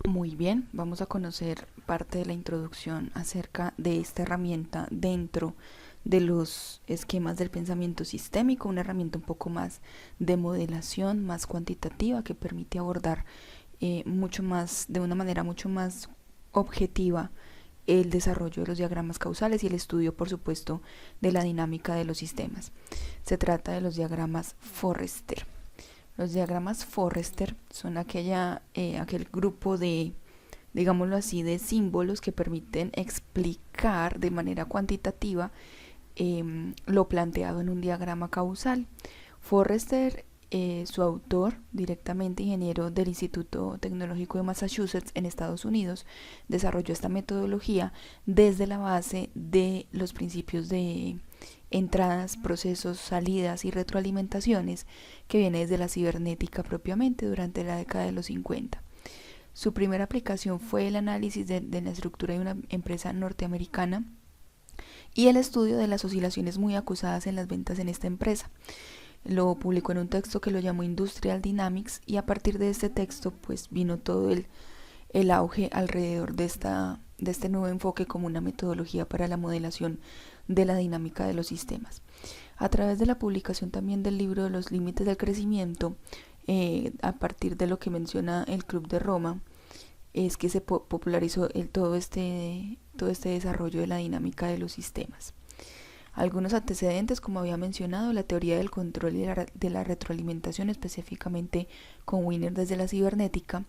Muy bien, vamos a conocer parte de la introducción acerca de esta herramienta dentro de los esquemas del pensamiento sistémico, una herramienta un poco más de modelación, más cuantitativa, que permite abordar mucho más, de una manera mucho más objetiva, el desarrollo de los diagramas causales y el estudio, por supuesto, de la dinámica de los sistemas. Se trata de los diagramas Forrester. Los diagramas Forrester son aquel grupo de, digámoslo así, de símbolos que permiten explicar de manera cuantitativa lo planteado en un diagrama causal. Forrester, su autor, directamente ingeniero del Instituto Tecnológico de Massachusetts en Estados Unidos, desarrolló esta metodología desde la base de los principios de entradas, procesos, salidas y retroalimentaciones que viene desde la cibernética propiamente durante la década de los 50. Su primera aplicación fue el análisis de la estructura de una empresa norteamericana y el estudio de las oscilaciones muy acusadas en las ventas en esta empresa. Lo publicó en un texto que lo llamó Industrial Dynamics, y a partir de este texto pues vino todo el auge alrededor de este nuevo enfoque como una metodología para la modelación de la dinámica de los sistemas. A través de la publicación también del libro de los límites del crecimiento, a partir de lo que menciona el Club de Roma, es que se popularizó todo este desarrollo de la dinámica de los sistemas. Algunos antecedentes, como había mencionado, la teoría del control y de la retroalimentación, específicamente con Wiener desde la cibernética,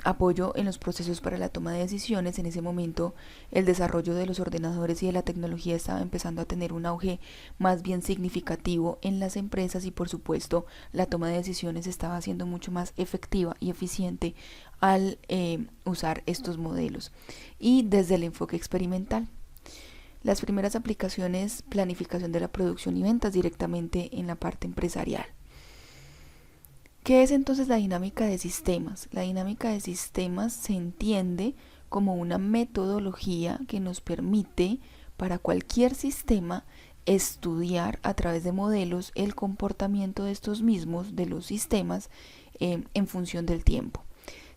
apoyo en los procesos para la toma de decisiones. En ese momento el desarrollo de los ordenadores y de la tecnología estaba empezando a tener un auge más bien significativo en las empresas, y por supuesto la toma de decisiones estaba siendo mucho más efectiva y eficiente al usar estos modelos. Y desde el enfoque experimental, las primeras aplicaciones: planificación de la producción y ventas directamente en la parte empresarial. ¿Qué es entonces la dinámica de sistemas? La dinámica de sistemas se entiende como una metodología que nos permite, para cualquier sistema, estudiar a través de modelos el comportamiento de estos mismos, de los sistemas, en función del tiempo.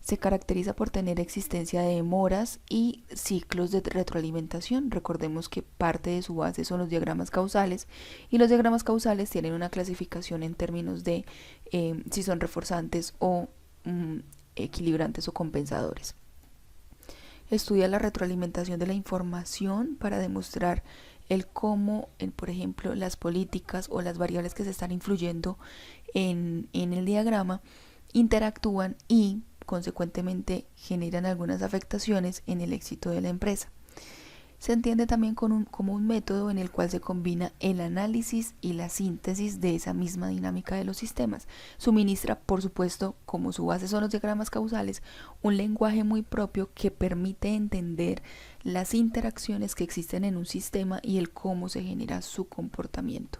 Se caracteriza por tener existencia de demoras y ciclos de retroalimentación. Recordemos que parte de su base son los diagramas causales, y los diagramas causales tienen una clasificación en términos de si son reforzantes o equilibrantes o compensadores. Estudia la retroalimentación de la información para demostrar el cómo, por ejemplo, las políticas o las variables que se están influyendo en el diagrama interactúan y consecuentemente generan algunas afectaciones en el éxito de la empresa. Se entiende también como un método en el cual se combina el análisis y la síntesis de esa misma dinámica de los sistemas. Suministra, por supuesto, como su base son los diagramas causales, un lenguaje muy propio que permite entender las interacciones que existen en un sistema y el cómo se genera su comportamiento.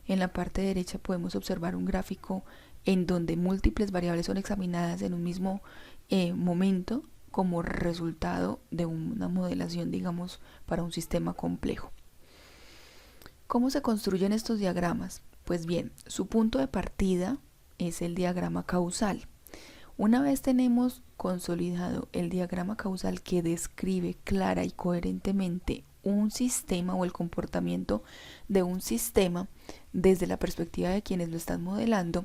En la parte derecha podemos observar un gráfico en donde múltiples variables son examinadas en un mismo momento como resultado de una modelación, digamos, para un sistema complejo. ¿Cómo se construyen estos diagramas? Pues bien, su punto de partida es el diagrama causal. Una vez tenemos consolidado el diagrama causal que describe clara y coherentemente un sistema o el comportamiento de un sistema desde la perspectiva de quienes lo están modelando,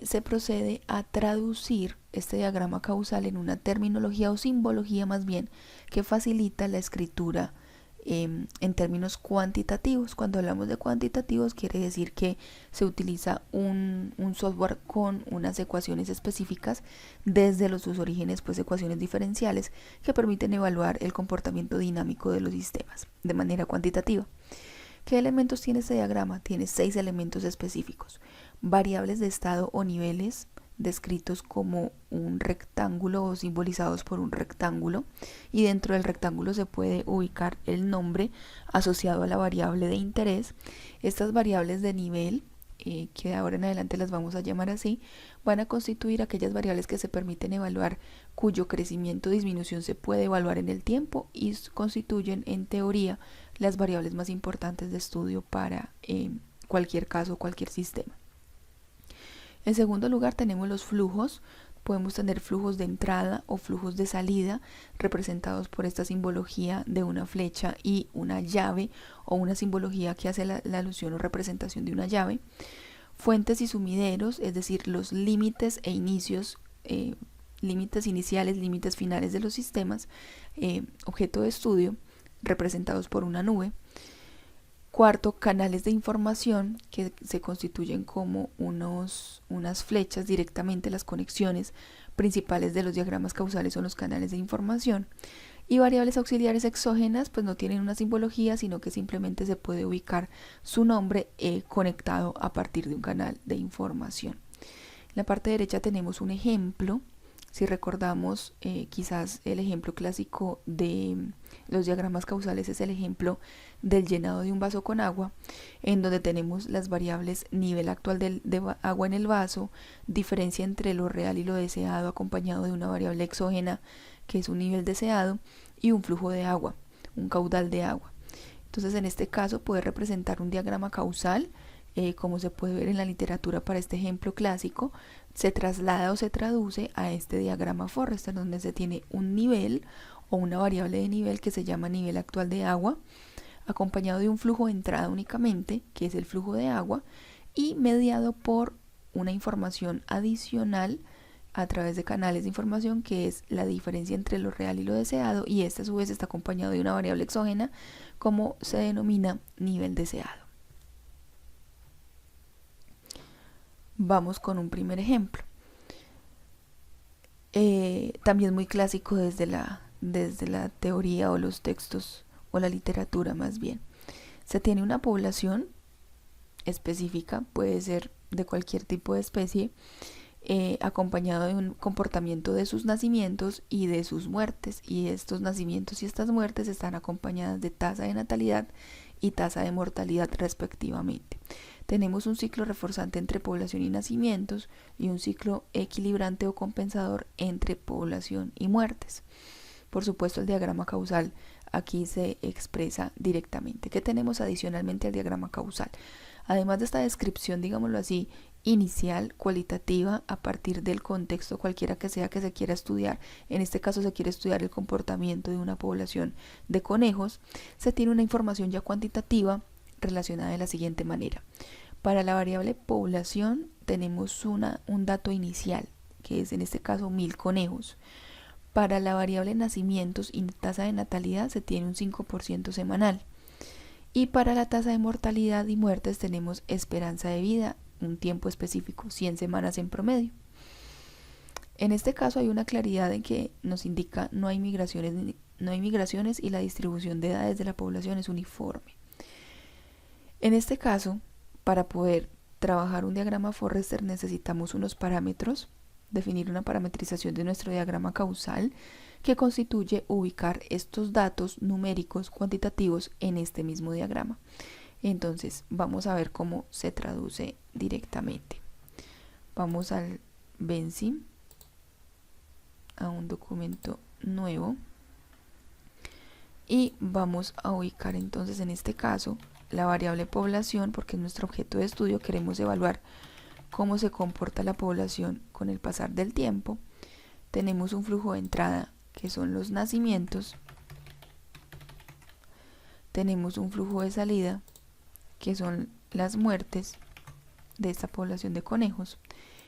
se procede a traducir este diagrama causal en una terminología o simbología más bien que facilita la escritura en términos cuantitativos. Cuando hablamos de cuantitativos quiere decir que se utiliza un software con unas ecuaciones específicas desde sus orígenes, pues ecuaciones diferenciales que permiten evaluar el comportamiento dinámico de los sistemas de manera cuantitativa. ¿Qué elementos tiene este diagrama? Tiene 6 elementos específicos: variables de estado o niveles, descritos como un rectángulo o simbolizados por un rectángulo, y dentro del rectángulo se puede ubicar el nombre asociado a la variable de interés. Estas variables de nivel, que de ahora en adelante las vamos a llamar así, van a constituir aquellas variables que se permiten evaluar, cuyo crecimiento o disminución se puede evaluar en el tiempo, y constituyen en teoría las variables más importantes de estudio para cualquier caso, cualquier sistema. En segundo lugar tenemos los flujos. Podemos tener flujos de entrada o flujos de salida representados por esta simbología de una flecha y una llave, o una simbología que hace la alusión o representación de una llave. Fuentes y sumideros, es decir, los límites e inicios, límites iniciales, límites finales de los sistemas, objeto de estudio, representados por una nube. Cuarto, canales de información, que se constituyen como unas flechas directamente. Las conexiones principales de los diagramas causales son los canales de información. Y variables auxiliares exógenas, pues no tienen una simbología, sino que simplemente se puede ubicar su nombre conectado a partir de un canal de información. En la parte derecha tenemos un ejemplo. Si recordamos, quizás el ejemplo clásico de los diagramas causales es el ejemplo del llenado de un vaso con agua, en donde tenemos las variables nivel actual de agua en el vaso, diferencia entre lo real y lo deseado, acompañado de una variable exógena, que es un nivel deseado, y un flujo de agua, un caudal de agua. Entonces, en este caso puede representar un diagrama causal, como se puede ver en la literatura para este ejemplo clásico, se traslada o se traduce a este diagrama Forrester, donde se tiene un nivel o una variable de nivel que se llama nivel actual de agua, acompañado de un flujo de entrada únicamente, que es el flujo de agua, y mediado por una información adicional a través de canales de información, que es la diferencia entre lo real y lo deseado, y este a su vez está acompañado de una variable exógena, como se denomina nivel deseado. Vamos con un primer ejemplo. También muy clásico desde la teoría o los textos o la literatura más bien. Se tiene una población específica, puede ser de cualquier tipo de especie, acompañado de un comportamiento de sus nacimientos y de sus muertes, y estos nacimientos y estas muertes están acompañadas de tasa de natalidad y tasa de mortalidad respectivamente. Tenemos un ciclo reforzante entre población y nacimientos y un ciclo equilibrante o compensador entre población y muertes. Por supuesto, el diagrama causal aquí se expresa directamente. ¿Qué tenemos adicionalmente al diagrama causal? Además de esta descripción, digámoslo así, inicial, cualitativa, a partir del contexto cualquiera que sea que se quiera estudiar, en este caso se quiere estudiar el comportamiento de una población de conejos, se tiene una información ya cuantitativa relacionada de la siguiente manera. Para la variable población tenemos un dato inicial, que es en este caso 1000 conejos. Para la variable nacimientos y tasa de natalidad se tiene un 5% semanal. Y para la tasa de mortalidad y muertes tenemos esperanza de vida, un tiempo específico, 100 semanas en promedio. En este caso hay una claridad en que nos indica no hay migraciones y la distribución de edades de la población es uniforme. En este caso, para poder trabajar un diagrama Forrester necesitamos unos parámetros, definir una parametrización de nuestro diagrama causal, que constituye ubicar estos datos numéricos cuantitativos en este mismo diagrama. Entonces vamos a ver cómo se traduce directamente. Vamos al Vensim, a un documento nuevo, y vamos a ubicar entonces en este caso la variable población, porque es nuestro objeto de estudio. Queremos evaluar cómo se comporta la población con el pasar del tiempo. Tenemos un flujo de entrada, que son los nacimientos. Tenemos un flujo de salida, que son las muertes de esta población de conejos.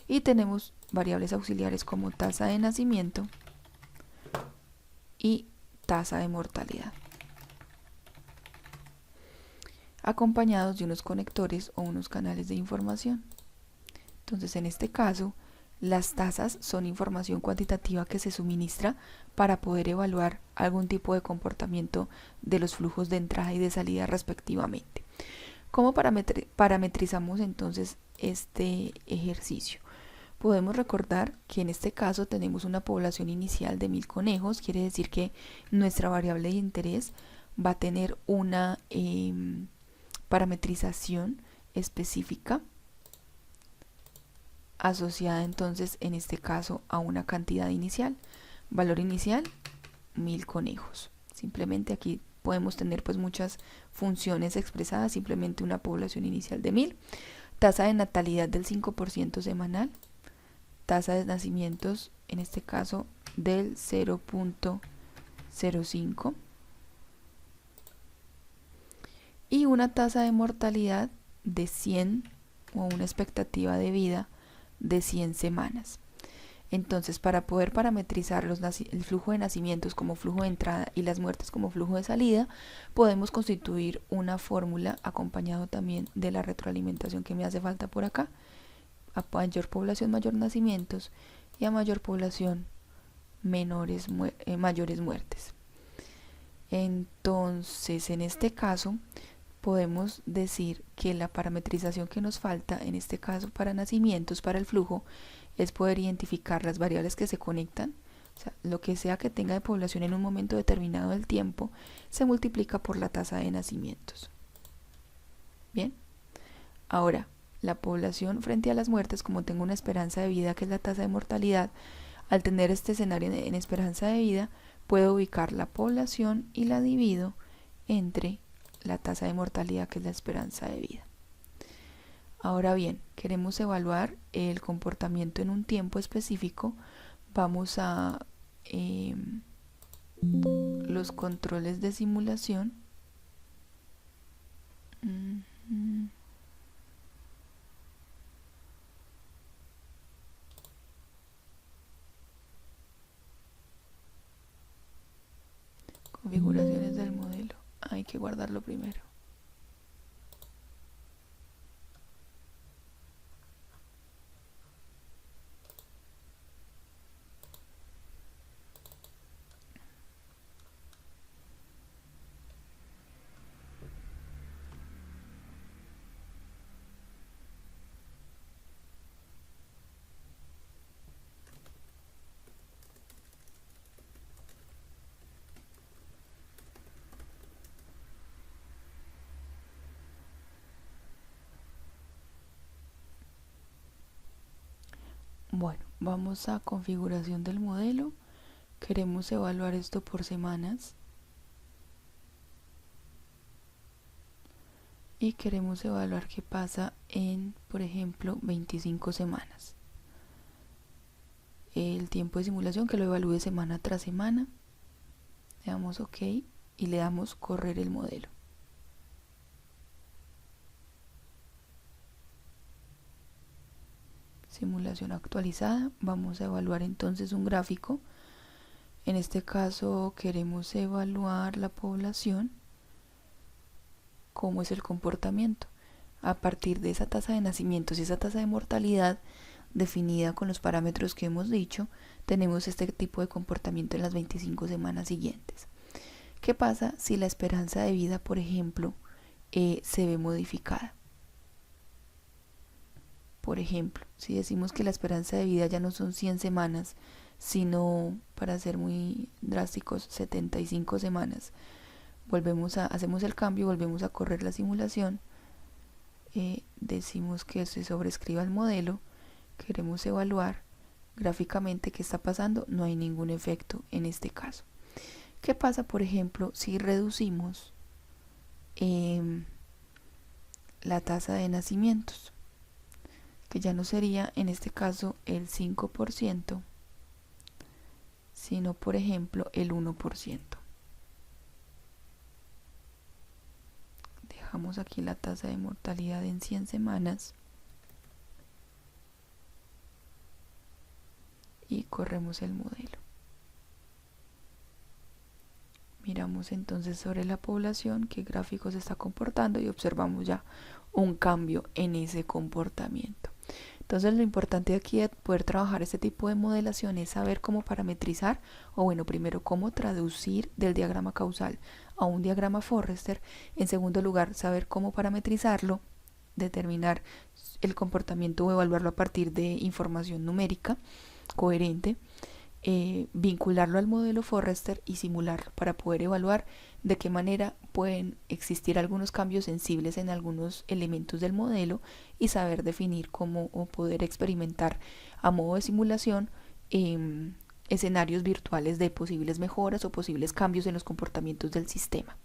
Y tenemos variables auxiliares como tasa de nacimiento y tasa de mortalidad, acompañados de unos conectores o unos canales de información. Entonces, en este caso, las tasas son información cuantitativa que se suministra para poder evaluar algún tipo de comportamiento de los flujos de entrada y de salida respectivamente. ¿Cómo parametrizamos entonces este ejercicio? Podemos recordar que en este caso tenemos una población inicial de 1000 conejos, quiere decir que nuestra variable de interés va a tener una parametrización específica asociada entonces en este caso a una cantidad inicial, valor inicial 1000 conejos. Simplemente aquí podemos tener pues muchas funciones expresadas, simplemente una población inicial de 1000, tasa de natalidad del 5% semanal, tasa de nacimientos, en este caso del 0.05, y una tasa de mortalidad de 100 o una expectativa de vida de 100 semanas. Entonces, para poder parametrizar el flujo de nacimientos como flujo de entrada y las muertes como flujo de salida, podemos constituir una fórmula acompañado también de la retroalimentación que me hace falta por acá. A mayor población, mayor nacimientos, y a mayor población, mayores muertes. Entonces, en este caso, podemos decir que la parametrización que nos falta, en este caso para nacimientos, para el flujo, es poder identificar las variables que se conectan. O sea, lo que sea que tenga de población en un momento determinado del tiempo se multiplica por la tasa de nacimientos. Bien, ahora la población frente a las muertes, como tengo una esperanza de vida que es la tasa de mortalidad, al tener este escenario en esperanza de vida, puedo ubicar la población y la divido entre la tasa de mortalidad que es la esperanza de vida. Ahora bien, queremos evaluar el comportamiento en un tiempo específico. Vamos a los controles de simulación. Configuraciones del modelo. Hay que guardarlo primero. Bueno, vamos a configuración del modelo. Queremos evaluar esto por semanas. Y queremos evaluar qué pasa en, por ejemplo, 25 semanas. El tiempo de simulación que lo evalúe semana tras semana. Le damos OK y le damos correr el modelo. Simulación actualizada. Vamos a evaluar entonces un gráfico. En este caso queremos evaluar la población, cómo es el comportamiento. A partir de esa tasa de nacimientos y esa tasa de mortalidad definida con los parámetros que hemos dicho, tenemos este tipo de comportamiento en las 25 semanas siguientes. ¿Qué pasa si la esperanza de vida, por ejemplo, se ve modificada? Por ejemplo, si decimos que la esperanza de vida ya no son 100 semanas, sino, para ser muy drásticos, 75 semanas, hacemos el cambio, volvemos a correr la simulación, decimos que se sobrescriba el modelo, queremos evaluar gráficamente qué está pasando, no hay ningún efecto en este caso. ¿Qué pasa, por ejemplo, si reducimos la tasa de nacimientos? Que ya no sería en este caso el 5%, sino por ejemplo el 1%. Dejamos aquí la tasa de mortalidad en 100 semanas y corremos el modelo. Miramos entonces sobre la población qué gráfico se está comportando y observamos ya un cambio en ese comportamiento. Entonces lo importante aquí de poder trabajar este tipo de modelación es saber cómo parametrizar, o bueno, primero cómo traducir del diagrama causal a un diagrama Forrester. En segundo lugar, saber cómo parametrizarlo, determinar el comportamiento o evaluarlo a partir de información numérica coherente, vincularlo al modelo Forrester y simularlo para poder evaluar de qué manera pueden existir algunos cambios sensibles en algunos elementos del modelo y saber definir cómo o poder experimentar a modo de simulación escenarios virtuales de posibles mejoras o posibles cambios en los comportamientos del sistema.